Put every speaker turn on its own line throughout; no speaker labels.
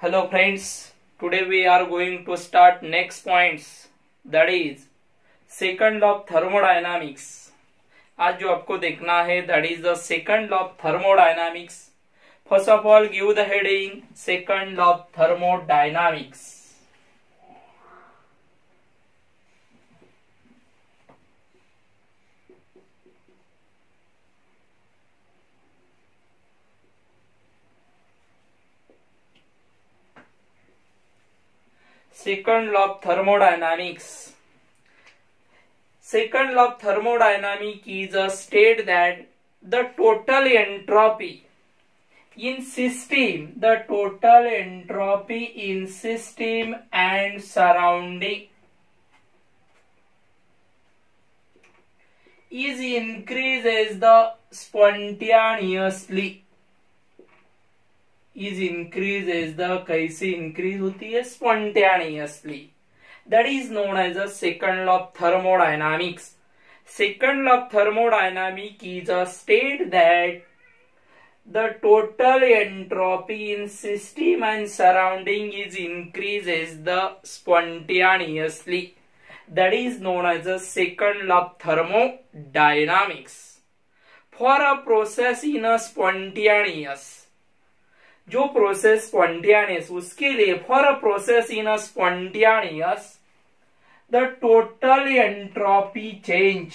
Hello friends, today we are going to start next points, that is second law of thermodynamics. आज जो आपको देखना है that is the second law of thermodynamics. First of all, give the heading second law of thermodynamics. Second law of thermodynamics. Second law of thermodynamics is a state that the total entropy in system, and surrounding is increases the spontaneously. कैसे increase होती है? Spontaneously. That is known as a second law of thermodynamics. Second law of thermodynamics is a state that the total entropy in system and surrounding is increases the spontaneously. That is known as a second law of thermodynamics. For a process in a spontaneous, जो process spontaneous, उसके लिए for a process in a spontaneous the total entropy change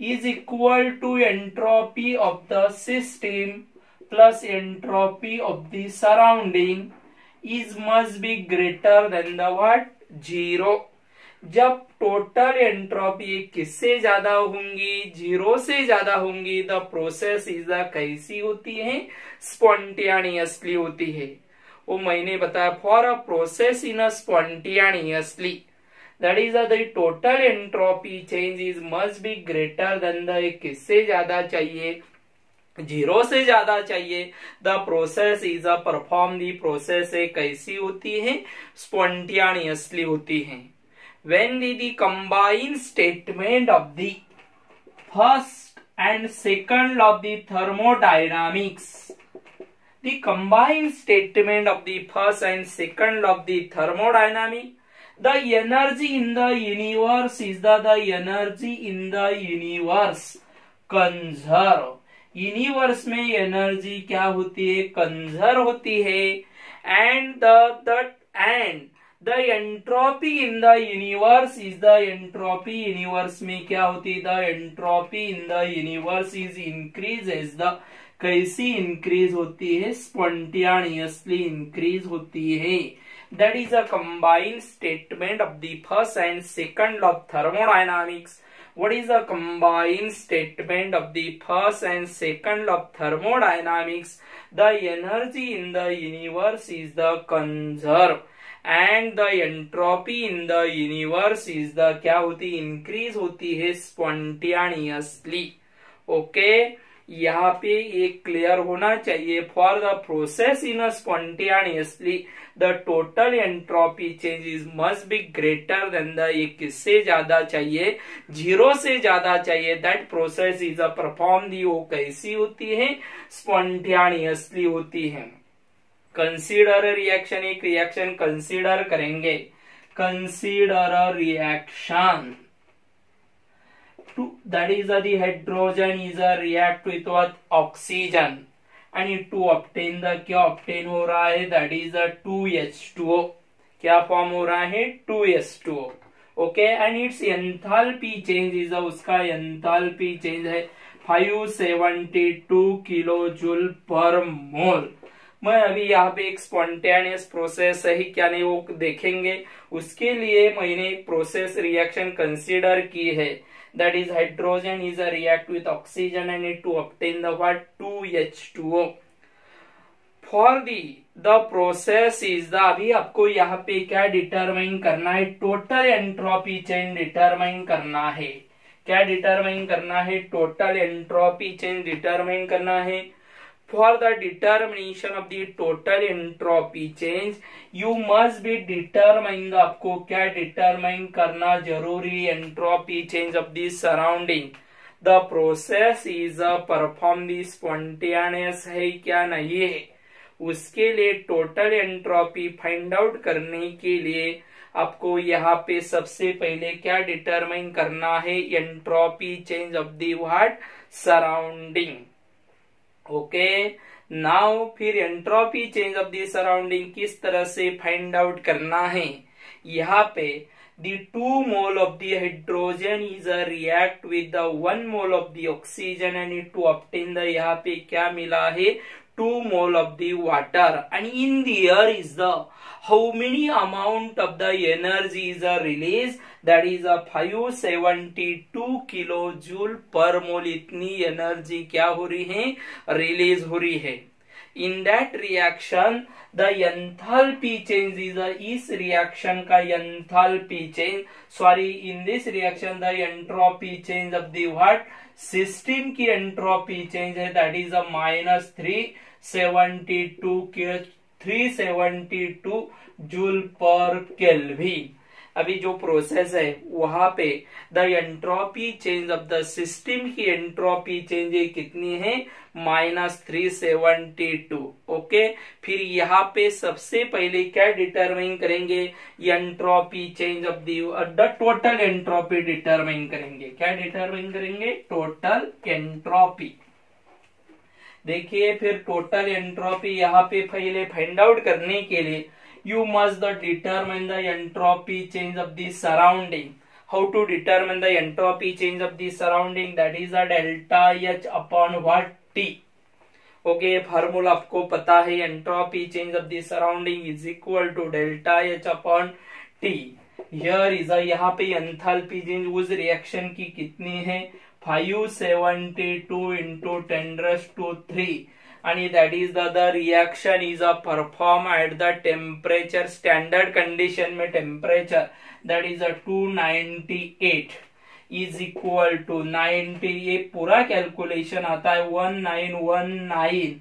is equal to entropy of the system plus entropy of the surrounding is must be greater than the what? Zero. जब total entropy किससे ज्यादा होंगी? Zero से ज्यादा होंगी. The process is कैसी होती है? स्पॉन्टेनियसली होती है. वो मैंने बताया for a process in a spontaneously, that is the total entropy change is must be greater than the, किससे ज्यादा चाहिए? जीरो से ज्यादा चाहिए. The process is a perform. The process कैसी होती है? स्पॉन्टेनियसली होती है. When the combined statement of the first and second law of the thermodynamics, the combined statement of the first and second law of the thermodynamics, the energy in the universe is the energy in the universe conserve. Universe में energy क्या होती है? Conserve होती है. and the entropy in the universe is the entropy universe में क्या होती है? the entropy in the universe is increases the, कैसी इंक्रीज होती है? spontaneously इंक्रीज होती है. that is a combined statement of the first and second law of thermodynamics. What is the combined statement of the first and second law of thermodynamics? The energy in the universe is the conserve and the entropy in the universe is the क्या होती? Increase होती है spontaneously. Okay, यहाँ पे एक clear होना चाहिए. For the process in a spontaneously the total entropy change is must be greater than the, ये किससे ज्यादा चाहिए? जीरो से ज्यादा चाहिए. That process is a perform. दी वो कैसी होती है? स्पॉन्टेनियसली होती है. कंसीडर रिएक्शन, एक रिएक्शन कंसीडर करेंगे. Consider reaction that is the hydrogen is a react with what? Oxygen, and to obtain the, क्या obtain हो रहा है? that is a 2H2O. क्या फॉर्म हो रहा है? 2H2O. Okay, and it's enthalpy change is, उसका एंथैल्पी चेंज है 572 किलो जूल पर मोल. मैं अभी यहाँ पे एक स्पॉन्टेनियस प्रोसेस है ही क्या नहीं वो देखेंगे. उसके लिए मैंने प्रोसेस रिएक्शन कंसीडर की है. That is hydrogen is a react with oxygen and it to obtain the what? 2H2O. For the process is the, अभी आपको यहाँ पे क्या डिटरमाइन करना है? टोटल एंट्रोपी चेंज डिटरमाइन करना है. क्या डिटरमाइन करना है? टोटल एंट्रोपी चेंज डिटरमाइन करना है. For the determination of the total entropy change, you must be determine. आपको क्या डिटरमाइन करना जरूरी? entropy change of the surrounding. The process is a perform the spontaneous है क्या नहीं है? उसके लिए टोटल एंट्रोपी फाइंड आउट करने के लिए आपको यहाँ पे सबसे पहले क्या डिटरमाइन करना है, entropy change of the what, surrounding. Okay, now फिर entropy change of the surrounding किस तरह से फाइंड आउट करना है। यहाँ पे the 2 mole of the hydrogen is a react with the 1 mole of the oxygen and it to obtain the यहाँ पे क्या मिला है, 2 mole of the water, and in the air is the how many amount of the energy is a release, that is a 572 kilojoule per mole, इतनी energy क्या हो रही है, रिलीज हो रही है। In that reaction the enthalpy change is a, इस reaction का enthalpy change, sorry in this reaction the entropy change of the what, system की entropy change है, that is a minus 372 joule पर केल्विन। अभी जो प्रोसेस है वहां पे the entropy change of the system की एंट्रोपी चेंज कितनी है, -372। ओके, फिर यहाँ पे सबसे पहले क्या डिटरमाइन करेंगे, entropy change of the total entropy determine करेंगे। क्या डिटरमाइन करेंगे, टोटल एंट्रोपी। देखिए फिर टोटल एंट्रोपी यहाँ पे पहले फाइंड आउट करने के लिए you must determine the entropy change of the surrounding. How to determine the entropy change of the surrounding, that is a delta H upon what, T. Okay, formula आपको पता है, entropy change of the surrounding is equal to delta H upon T. Here is a, यहाँ पे enthalpy change उस reaction की कितनी है, 572 into 10⁻³ and that is the reaction is a perform at the temperature, standard condition में temperature that is a 298 is equal to 90, ये पूरा calculation आता है 1919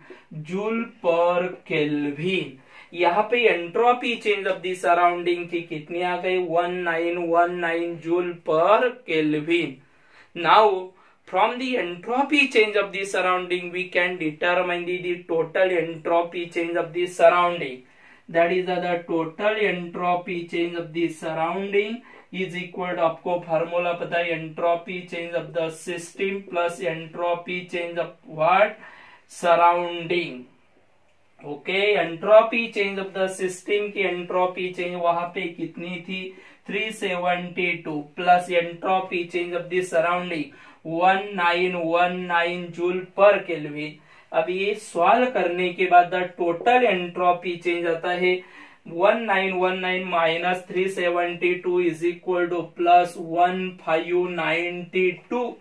जूल पर केल्विन। यहाँ पे entropy change of the surrounding की कितनी आ गई, 1919 जूल पर kelvin. Now from the entropy change of the surrounding we can determine the total entropy change of the surrounding, that is the total entropy change of the surrounding is equal to, आपको formula पता है, entropy change of the system plus entropy change of what, surrounding। Okay, entropy change of the system की entropy change वहां पे कितनी थी, 372 plus entropy change of the surrounding 1919 joule पर kelvin. अब ये सॉल्व करने के बाद द टोटल एंट्रोपी चेंज आता है 1919 minus 372 is equal two plus 1592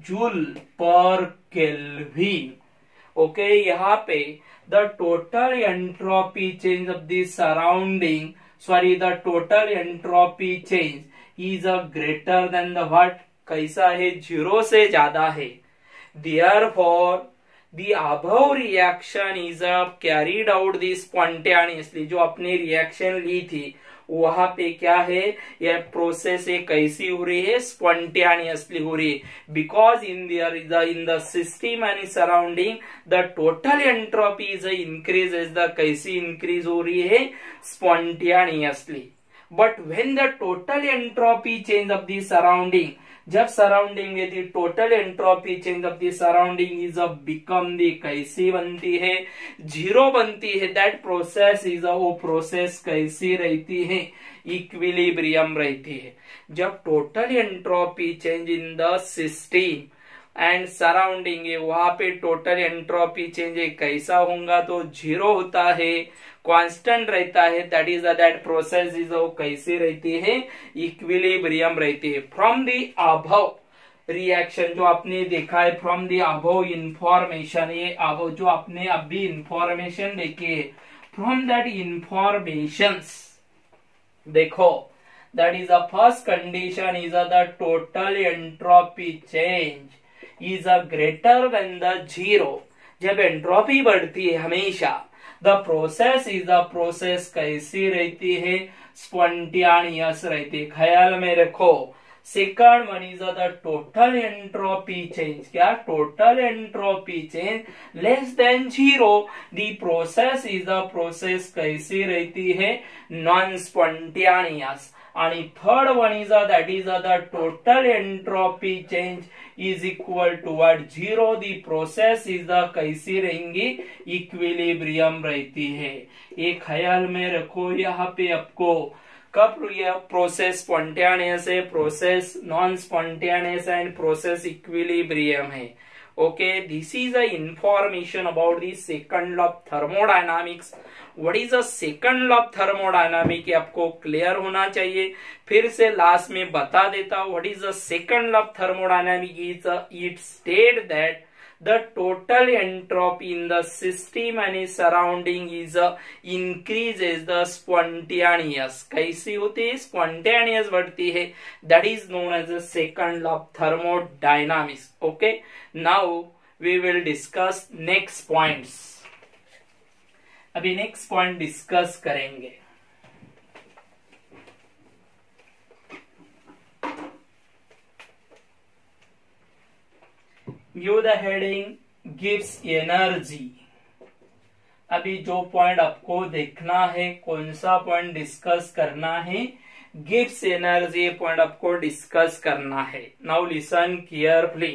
joule पर केल्विन। ओके, यहाँ पे the total entropy change of the surrounding, sorry the total entropy change is a greater than the what, कैसा है, 0 से ज्यादा है। Therefore the above reaction is carried out the spontaneously, जो अपने रिएक्शन ली थी वहां पे क्या है, यह प्रोसेस कैसी हो रही है, स्पॉन्टेनियसली हो रही है, because in the system and surrounding the total entropy is increase, is the कैसी इंक्रीज हो रही है, spontaneously. But when the total entropy change of the surrounding, जब सराउंडिंग में दी total entropy change of the surrounding is a become the कैसी बनती है, 0 बनती है, दैट प्रोसेस इज अ, वो प्रोसेस कैसी रहती है, इक्विलिब्रियम रहती है। जब total entropy change in the system and surrounding है वहां पे टोटल एंट्रोपी चेंज कैसा होगा, तो 0 होता है, कांस्टेंट रहता है, that is that process is कैसी रहती है, इक्विलिब्रियम रहती है। फ्रॉम द अबव रिएक्शन जो आपने देखा है, फ्रॉम द अबव इंफॉर्मेशन, ये अबव जो आपने अभी इंफॉर्मेशन देखी है, फ्रॉम दैट इंफॉर्मेशंस देखो, that is the first condition is the total entropy change is a greater than the 0। जब एंट्रोपी बढ़ती है हमेशा the process is the process कैसी रहती है, स्पॉन्टेनियस रहती है। ख्याल में रखो, second one is the total entropy change, क्या total entropy change less than zero, the process is the process कैसी रहती है, नॉन स्पॉन्टेनियस। आणि third one is that is the total entropy change is equal to what, zero, the process is the कैसी रहेंगी, equilibrium रहती है। ये ख्याल में रखो यहाँ पे आपको, कब यह प्रोसेस स्पॉन्टेनियस है, process non spontaneous and process equilibrium है। Okay, this is a information about the second law of thermodynamics. What is a second law of thermodynamic, आपको क्लियर होना चाहिए। फिर से लास्ट में बता देता हूं, what is the second law of thermodynamic is it state that the total entropy in the system and its surrounding is increases the spontaneous, कैसी होती है, spontaneous बढ़ती है, that is known as the second law of thermodynamics। okay, now we will discuss next points। अभी next point discuss करेंगे। Give the heading gives energy। अभी जो point आपको देखना है, कौन सा पॉइंट डिस्कस करना है, गिव्स एनर्जी पॉइंट आपको डिस्कस करना है। Now listen carefully.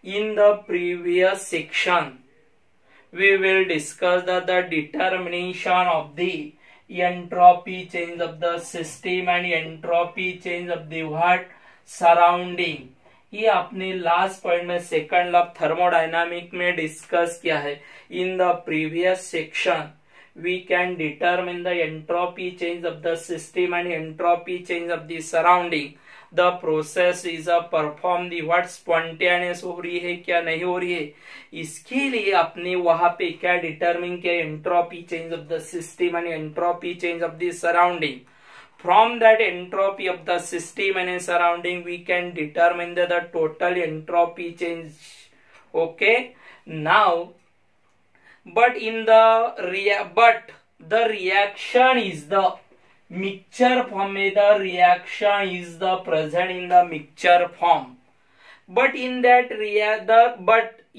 In the previous section we will discuss the determination of the entropy change of the system and entropy change of the what, surrounding. ये आपने last point में second law of thermodynamic में discuss किया है। In the previous section we can determine the entropy change of the system and entropy change of the surrounding. The process is a perform the what, spontaneous हो रही है क्या नहीं हो रही है। इसके लिए आपने वहां पे क्या डिटरमिन किया, entropy change of the system and entropy change of the surrounding. From that entropy of the system and surrounding, we can determine the total entropy change। Okay, now, but the reaction is the mixture form में, the reaction is the present in the mixture form। But in that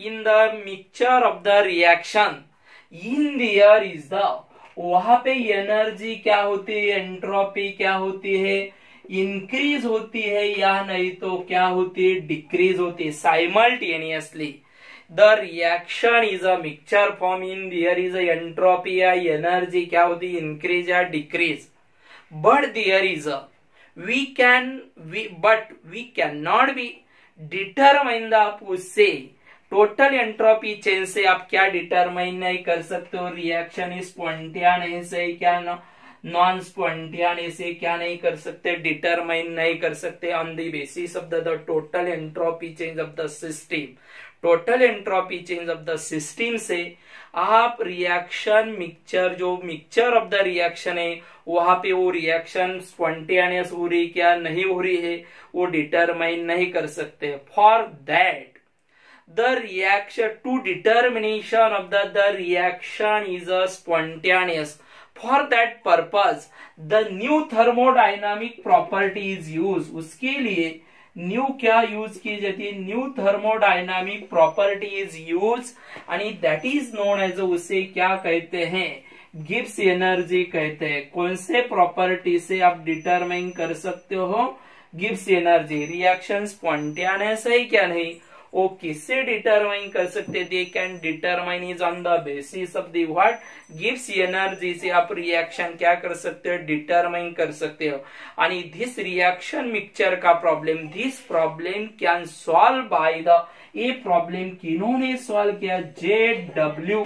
in the mixture of the reaction, in there is the, वहां पे energy क्या होती है, entropy क्या होती है, increase होती है या नहीं तो क्या होती है, डिक्रीज होती है। Simultaneously the reaction is a mixture form, in there is a entropy या एनर्जी क्या होती है, इंक्रीज या decrease. But there is a we can not be determine the, आप उससे टोटल एंट्रोपी चेंज से आप क्या डिटरमाइन नहीं कर सकते हो, रिएक्शन स्पॉन्टेनियस है क्या, नॉन स्पॉन्टेनियस है क्या नहीं कर सकते, डिटरमाइन नहीं कर सकते on the basis of the total entropy change of the system. Total entropy change of the system से आप रिएक्शन मिक्सचर, जो मिक्सचर ऑफ द रिएक्शन है वहां पे वो रिएक्शन स्पॉन्टेनियस हो रही क्या नहीं हो रही है, वो डिटरमाइन नहीं कर सकते। For that the reaction, to determination of the reaction is a spontaneous, for that purpose the new thermodynamic property is used। उसके लिए न्यू क्या यूज की जाती है, new thermodynamic property is use, आणि दैट इज नोन एज, उसे क्या कहते हैं, गिब्स एनर्जी कहते हैं। कौन से प्रॉपर्टी से आप डिटरमाइन कर सकते हो, गिब्स एनर्जी। रिएक्शन स्पॉन्टेनियस है क्या नहीं, वो किससे डिटरमाइन कर सकते, they can determine is on the basis of the what, gives energy से आप रिएक्शन क्या कर सकते हो, डिटरमाइन कर सकते हो। आणि दिस रिएक्शन मिक्सचर का problem, this problem can solve by the, ये प्रॉब्लम किन्होंने सॉल्व किया, JW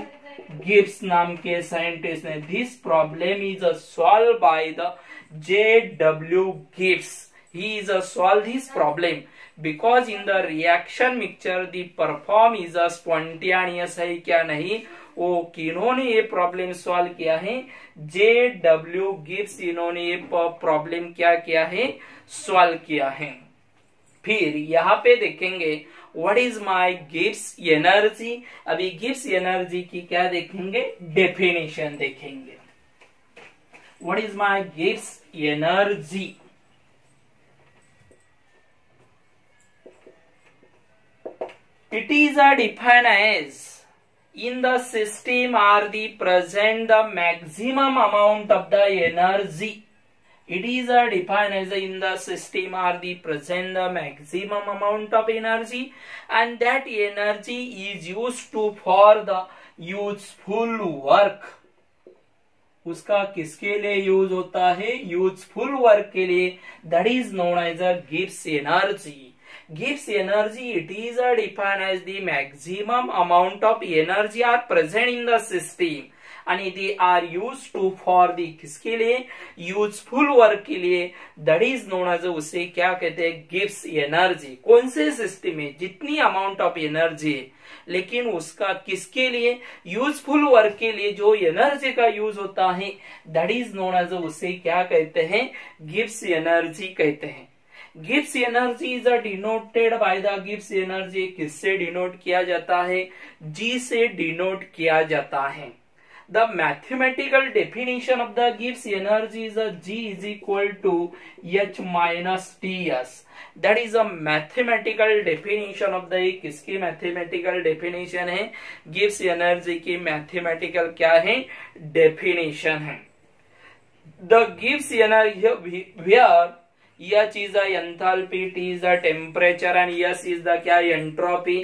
गिब्स नाम के साइंटिस्ट ने। This problem is solve by the JW Gibbs, he is solve this problem because in the reaction mixture the perform is a spontaneous है क्या नहीं, वो किन्होंने ये प्रॉब्लम सॉल्व किया है, JW गिब्स, इन्होंने ये प्रॉब्लम क्या किया है, सॉल्व किया है। फिर यहाँ पे देखेंगे what is my Gibbs energy. अभी गिब्स एनर्जी की क्या देखेंगे, डेफिनेशन देखेंगे। What is my Gibbs energy, It is defined as in the system are the present the maximum amount of the energy. It is defined as in the system are the present the maximum amount of energy, and that energy is used to for the useful work. उसका किसके लिए use होता है? Useful work के लिए. That is known as a गिव्स energy. Gives energy, it is defined as the maximum amount of energy are present in the system and they are used to for the किसके लिए? Useful work के लिए. That is known as, उसे क्या कहते हैं? Gives energy. कौन से सिस्टम में जितनी अमाउंट ऑफ एनर्जी है, लेकिन उसका किसके लिए? यूजफुल वर्क के लिए जो एनर्जी का यूज होता है, दैट इज नोन एज, उसे क्या कहते हैं? गिव्स एनर्जी कहते हैं. Gives energy is denoted by the गिव्स एनर्जी. किससे डिनोट किया जाता है? जी से डिनोट किया जाता है. The mathematical definition of the गिव्स energy is ji is equal to H minus T S. That is a mathematical definition of the. किसकी मैथमेटिकल डेफिनेशन है? गिव्स एनर्जी की मैथमेटिकल क्या है? डेफिनेशन है. द गिव्स energy where H is the enthalpy, T is the temperature and S is the क्या? entropy.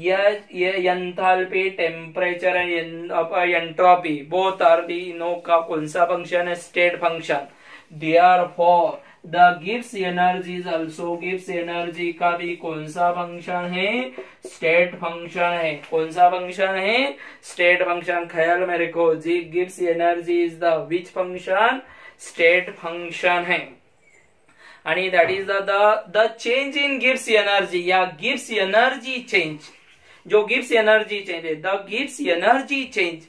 ये enthalpy, temperature and entropy both are the नो का कौन सा फंक्शन है? State function. Therefore the gives energy is also gives energy का भी कौन सा फंक्शन है? स्टेट फंक्शन है. कौन सा फंक्शन है? State function. ख्याल में रखो जी, gives energy is the which function? State function है. आणि that is the change in gives energy. या गिव्स एनर्जी चेंज, जो गिव्स एनर्जी चेंज है, द गिव्स energy change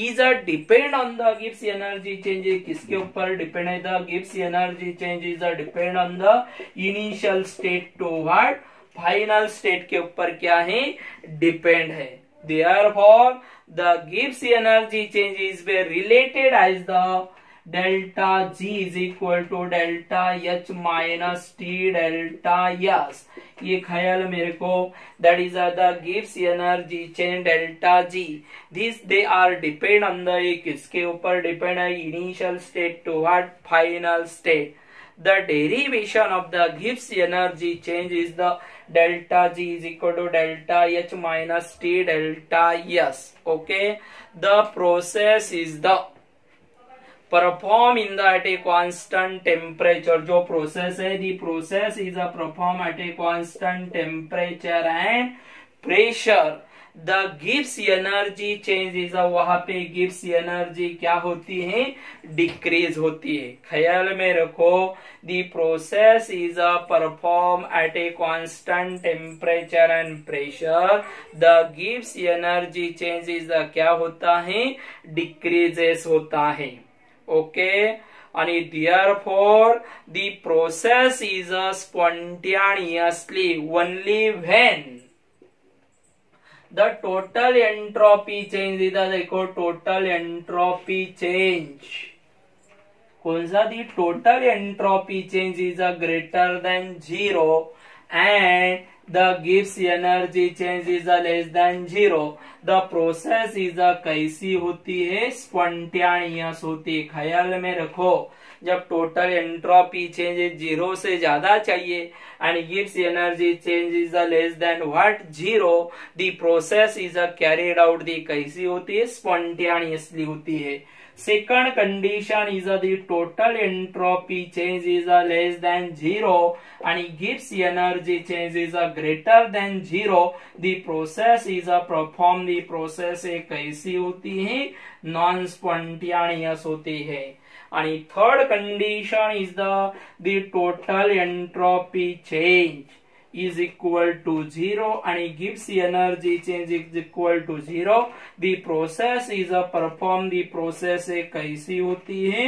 is depend on the गिव्स एनर्जी चेंज. किसके ऊपर डिपेंड है? द गिव्स energy change is depend on the initial state to what? Final state के ऊपर क्या है? डिपेंड है. देयरफॉर द गिव्स energy change is related as the delta G is equal to delta H minus T delta S. ये ख्याल मेरे को. दैट इज द गिव्स energy change delta G. This they are depend on the. किसके ऊपर depend है? Initial state to what? Final state. The derivation of the गिव्स energy change is the delta G is equal to delta H minus T delta S. Okay. The process is the perform in the at a constant temperature. जो process है, the process is a perform at a constant temperature and pressure. The gives energy change is a, वहां पे gives energy क्या होती है? Decrease होती है. ख्याल में रखो, the process is a perform at a constant temperature and pressure. The gives energy change is a क्या होता है? डिक्रीजेस होता है. Okay, and therefore the process is spontaneously only when the total entropy change is देखो total entropy change. कौन सा? the total entropy change is greater than 0 and the gives energy change is less than 0. The process is कैसी होती है? Spontaneous होती है. ख्याल में रखो, जब टोटल एंट्रोपी चेंज 0 से ज्यादा चाहिए एंड गिव्स energy change is less than what? 0. The process is carried out. दी कैसी होती है? स्पॉन्टेनियसली होती है. Second condition is the total entropy change is less than 0 and gives energy change is greater than 0. The process is perform. The process कैसी होती है? Non spontaneous होती है. आणि third condition is the total entropy change is equal to 0 and gives energy change is equal to 0. The process is perform. The process कैसी होती है?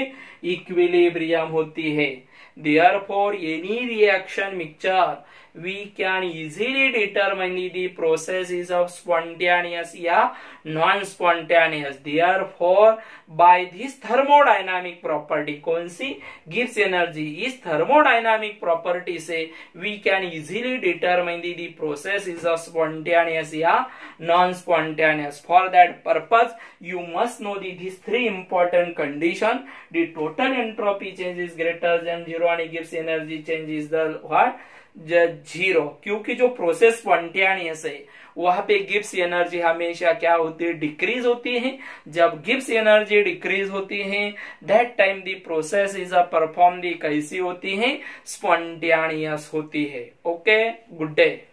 Equilibrium होती है. Therefore, any reaction mixture we can easily determine the process is of spontaneous या non-spontaneous. Therefore, by this thermodynamic property, कौन सी? Gibbs energy. इस thermodynamic property से we can easily determine the process is of spontaneous या non-spontaneous. For that purpose, you must know these three important condition. The total entropy change is greater than zero and Gibbs energy change is the what? Zero. क्योंकि जो process spontaneous है वहां पे Gibbs energy हमेशा क्या होती है? Decrease होती है. जब गिब्स एनर्जी डिक्रीज होती है that time the process is perform the कैसी होती है? स्पॉन्टेनियस होती है. Okay, good day.